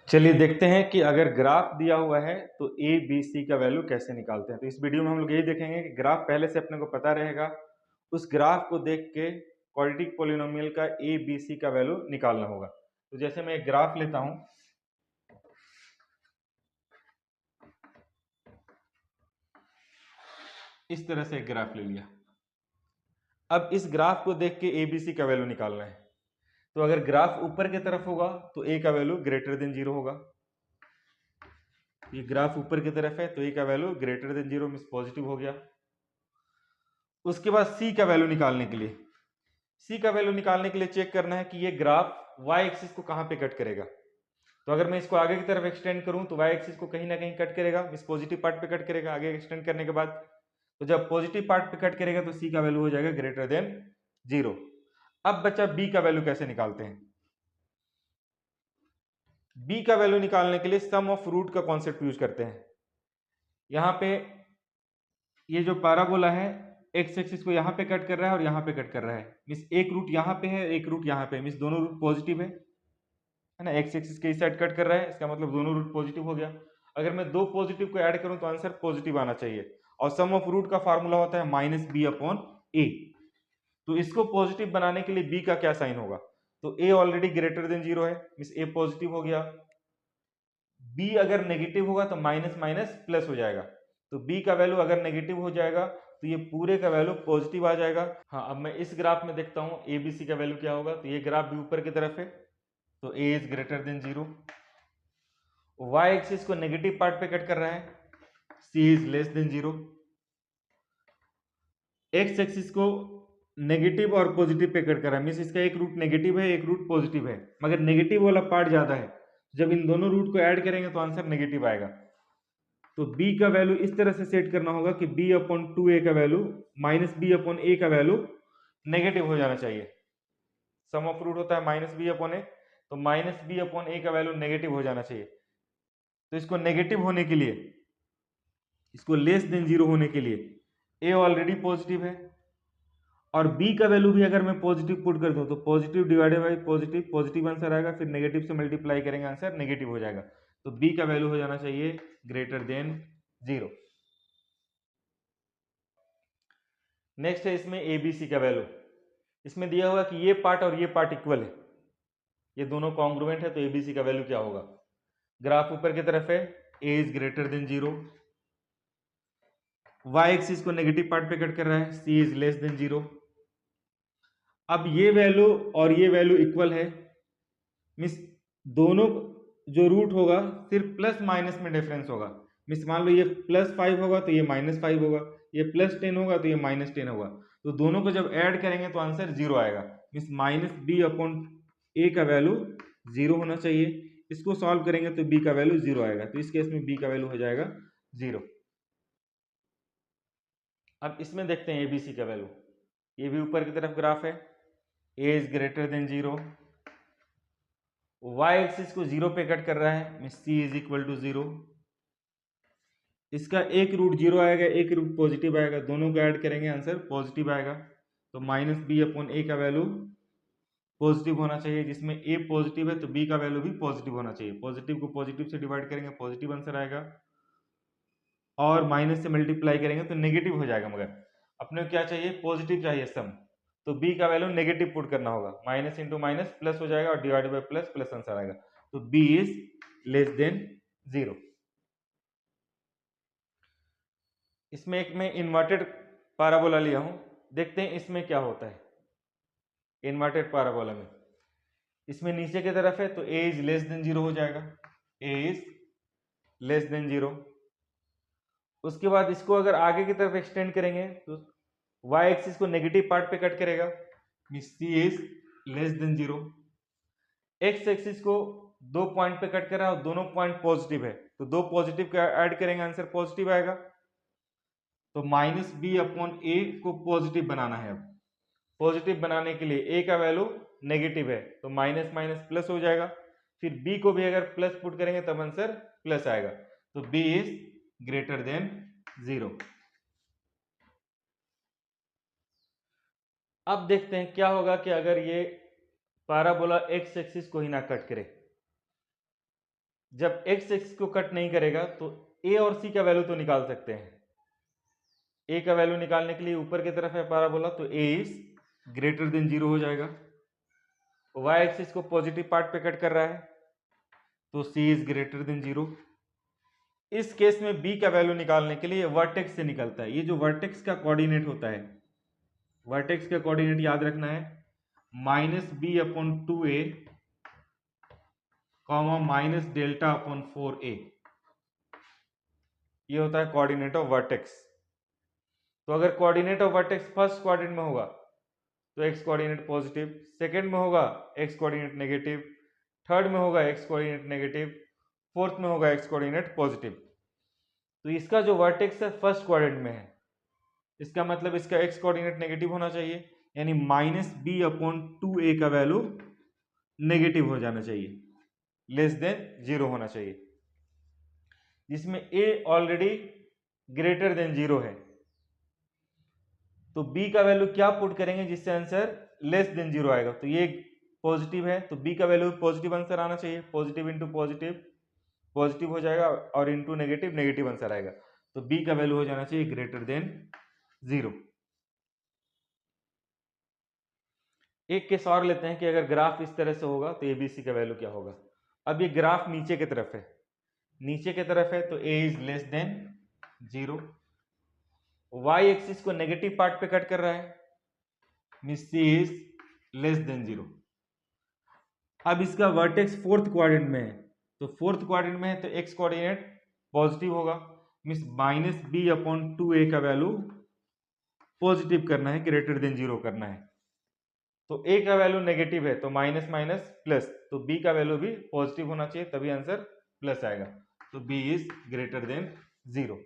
चलिए देखते हैं कि अगर ग्राफ दिया हुआ है तो ए बी सी का वैल्यू कैसे निकालते हैं। तो इस वीडियो में हम लोग यही देखेंगे कि ग्राफ पहले से अपने को पता रहेगा, उस ग्राफ को देख के क्वाड्रेटिक पॉलिनोमियल का ए बी सी का वैल्यू निकालना होगा। तो जैसे मैं एक ग्राफ लेता हूं, इस तरह से एक ग्राफ ले लिया। अब इस ग्राफ को देख के ए बी सी का वैल्यू निकालना है। तो अगर ग्राफ ऊपर की तरफ होगा तो ए का वैल्यू ग्रेटर देन जीरो होगा। ये ग्राफ ऊपर की तरफ है तो ए का value greater than zero means positive हो गया। उसके बाद सी का वैल्यू निकालने के लिए, सी का वैल्यू निकालने के लिए चेक करना है कि ये ग्राफ वाई एक्सिस को कहां पे कट करेगा। तो अगर मैं इसको आगे की तरफ एक्सटेंड करूं तो वाई एक्सिस को कहीं ना कहीं कट करेगा, इस पॉजिटिव पार्ट पे कट करेगा आगे एक्सटेंड करने के बाद। तो जब पॉजिटिव पार्ट पे कट करेगा तो सी का वैल्यू हो जाएगा ग्रेटर देन जीरो। अब बच्चा बी का वैल्यू कैसे निकालते हैं। बी का वैल्यू निकालने के लिए सम ऑफ रूट का कॉन्सेप्ट यूज करते हैं। यहां पे ये जो पैराबोला है एक्स एक्सिस को यहां पे कट कर रहा है और यहां पे कट कर रहा है, मींस एक रूट यहां पे है एक रूट यहां पे, मींस दोनों रूट पॉजिटिव है ना। एक्स एक्सिस के इस साइड कट कर रहा है, इसका मतलब दोनों रूट पॉजिटिव हो गया। अगर मैं दो पॉजिटिव को ऐड करूं तो आंसर पॉजिटिव आना चाहिए, और सम ऑफ रूट का फार्मूला होता है माइनस बी अपॉन ए। तो इसको पॉजिटिव बनाने के लिए बी का क्या साइन होगा। तो ए ऑलरेडी ग्रेटर देन जीरो है, मींस ए पॉजिटिव हो गया। बी अगर नेगेटिव होगा तो माइनस माइनस प्लस हो जाएगा। तो बी का वैल्यू अगर नेगेटिव हो जाएगा तो ये पूरे का वैल्यू पॉजिटिव आ जाएगा। हाँ, अब मैं इस ग्राफ में देखता हूं ए बी सी का वैल्यू क्या होगा। तो ये ग्राफ भी ऊपर की तरफ है तो a is greater than zero. Y axis को नेगेटिव पार्ट पे कट कर रहा है, c is less than zero. X axis को नेगेटिव और पॉजिटिव पे कट कर रहा है, मीन्स इसका एक रूट नेगेटिव है एक रूट पॉजिटिव है, मगर नेगेटिव वाला पार्ट ज्यादा है। जब इन दोनों रूट को ऐड करेंगे तो आंसर नेगेटिव आएगा। तो b का वैल्यू इस तरह से सेट करना होगा कि b अपॉन टू ए का वैल्यू माइनस बी अपॉन ए का वैल्यू नेगेटिव हो जाना चाहिए। सम ऑफ रूट होता है माइनस बी अपॉन ए, तो माइनस बी अपॉन ए का वैल्यू नेगेटिव हो जाना चाहिए। तो इसको नेगेटिव होने के लिए, इसको लेस देन जीरो होने के लिए ए ऑलरेडी पॉजिटिव है, और b का वैल्यू भी अगर मैं पॉजिटिव पुट कर दूं तो positive divided by positive, positive answer आएगा, फिर नेगेटिव से मल्टीप्लाई करेंगे आंसर नेगेटिव हो जाएगा। तो b का वैल्यू हो जाना चाहिए ग्रेटर देन जीरो। नेक्स्ट है इसमें ए बी सी का वैल्यू। इसमें दिया हुआ कि ये पार्ट और ये पार्ट इक्वल है, ये दोनों कॉन्ग्रुएंट है, तो ए बी सी का वैल्यू क्या होगा। ग्राफ ऊपर की तरफ है, a is greater than zero. Y axis को नेगेटिव पार्ट पे कट कर रहा है, c is less than zero. अब ये वैल्यू और ये वैल्यू इक्वल है, मीन्स दोनों जो रूट होगा सिर्फ प्लस माइनस में डिफरेंस होगा। मीन्स मान लो ये प्लस फाइव होगा तो ये माइनस फाइव होगा, ये प्लस टेन होगा तो ये माइनस टेन होगा। तो दोनों को जब ऐड करेंगे तो आंसर जीरो आएगा, मीन्स माइनस बी अपॉन ए का वैल्यू जीरो होना चाहिए। इसको सॉल्व करेंगे तो बी का वैल्यू जीरो आएगा, तो इस केस में बी का वैल्यू हो जाएगा जीरो। अब इसमें देखते हैं एबीसी का वैल्यू। ये भी ऊपर की तरफ ग्राफ है, a is greater than zero. Y axis को जीरो पे कट कर रहा है, means C is equal to zero. इसका एक रूट जीरो आएगा एक रूट पॉजिटिव आएगा, दोनों को ऐड करेंगे आंसर पॉजिटिव आएगा। तो माइनस बी अपॉन ए का वैल्यू पॉजिटिव होना चाहिए, जिसमें ए पॉजिटिव है तो बी का वैल्यू भी पॉजिटिव होना चाहिए। पॉजिटिव को पॉजिटिव से डिवाइड करेंगे पॉजिटिव आंसर आएगा, और माइनस से मल्टीप्लाई करेंगे तो नेगेटिव हो जाएगा, मगर अपने को क्या चाहिए पॉजिटिव चाहिए सम। तो b का वैल्यू नेगेटिव पुट करना होगा, माइनस इंटू माइनस प्लस हो जाएगा और divide by plus plus answer आएगा। तो b is less than zero. इसमें एक मैं इन्वर्टेड पैराबोला लिया हूं, देखते हैं इसमें क्या होता है। इन्वर्टेड पैराबोला में इसमें नीचे की तरफ है तो a is less than zero हो जाएगा, a is less than zero. उसके बाद इसको अगर आगे की तरफ एक्सटेंड करेंगे तो वाई एक्सिस को नेगेटिव पार्ट पे कट करेगा, means C is less than zero. X axis को दो पॉइंट पे कट करा और दोनों पॉइंट पॉजिटिव है, तो दो पॉजिटिव का ऐड करेंगे आंसर पॉजिटिव आएगा। तो माइनस बी अपॉन ए को पॉजिटिव बनाना है। अब पॉजिटिव बनाने के लिए ए का वैल्यू नेगेटिव है तो माइनस माइनस प्लस हो जाएगा, फिर बी को भी अगर प्लस पुट करेंगे तब आंसर प्लस आएगा। तो B is greater than zero. अब देखते हैं क्या होगा कि अगर ये पैराबोला एक्स एक्सिस को ही ना कट करे। जब x एक्सिस को कट नहीं करेगा तो a और c का वैल्यू तो निकाल सकते हैं। a का वैल्यू निकालने के लिए ऊपर की तरफ है पैराबोला, तो a इज ग्रेटर देन 0 हो जाएगा। y एक्सिस को पॉजिटिव पार्ट पे कट कर रहा है तो c इज ग्रेटर देन 0। इस केस में b का वैल्यू निकालने के लिए वर्टेक्स से निकलता है। ये जो वर्टेक्स का कोऑर्डिनेट होता है, वर्टेक्स का कोऑर्डिनेट याद रखना है -b/2a -डेल्टा/4a, ये होता है कोऑर्डिनेट ऑफ वर्टेक्स। तो अगर coordinate of vertex first quadrant में होगा तो x कोऑर्डिनेट पॉजिटिव, सेकंड में होगा x कोऑर्डिनेट नेगेटिव, थर्ड में होगा x कोऑर्डिनेट नेगेटिव, फोर्थ में होगा x कोऑर्डिनेट पॉजिटिव। तो इसका जो वर्टेक्स है फर्स्ट क्वाड्रेंट में है, इसका मतलब इसका x कोऑर्डिनेट नेगेटिव होना चाहिए, यानी -b/2a का वैल्यू नेगेटिव हो जाना चाहिए, लेस देन 0 होना चाहिए, जिसमें a ऑलरेडी ग्रेटर देन 0 है। तो b का वैल्यू क्या पुट करेंगे जिससे आंसर लेस देन 0 आएगा? तो ये पॉजिटिव है तो b का वैल्यू पॉजिटिव आंसर आना चाहिए। पॉजिटिव इंटू पॉजिटिव पॉजिटिव हो जाएगा और इंटू नेगेटिव नेगेटिव आंसर आएगा। तो b का वैल्यू हो जाना चाहिए ग्रेटर देन 0। एक केस और लेते हैं कि अगर ग्राफ इस तरह से होगा तो abc का वैल्यू क्या होगा। अब ये ग्राफ नीचे की तरफ है, नीचे की तरफ है तो a is less then 0। y axis को नेगेटिव पार्ट पे कट कर रहा है, means c is less then 0। अब इसका वर्टेक्स फोर्थ क्वाड्रेंट में है, तो फोर्थ क्वाड्रेंट में है तो x कोऑर्डिनेट पॉजिटिव होगा, मींस -b/2a का वैल्यू पॉजिटिव करना है, ग्रेटर देन 0 करना है। तो a का वैल्यू नेगेटिव है तो माइनस माइनस प्लस, तो b का वैल्यू भी पॉजिटिव होना चाहिए तभी आंसर प्लस आएगा। तो b इज ग्रेटर देन 0।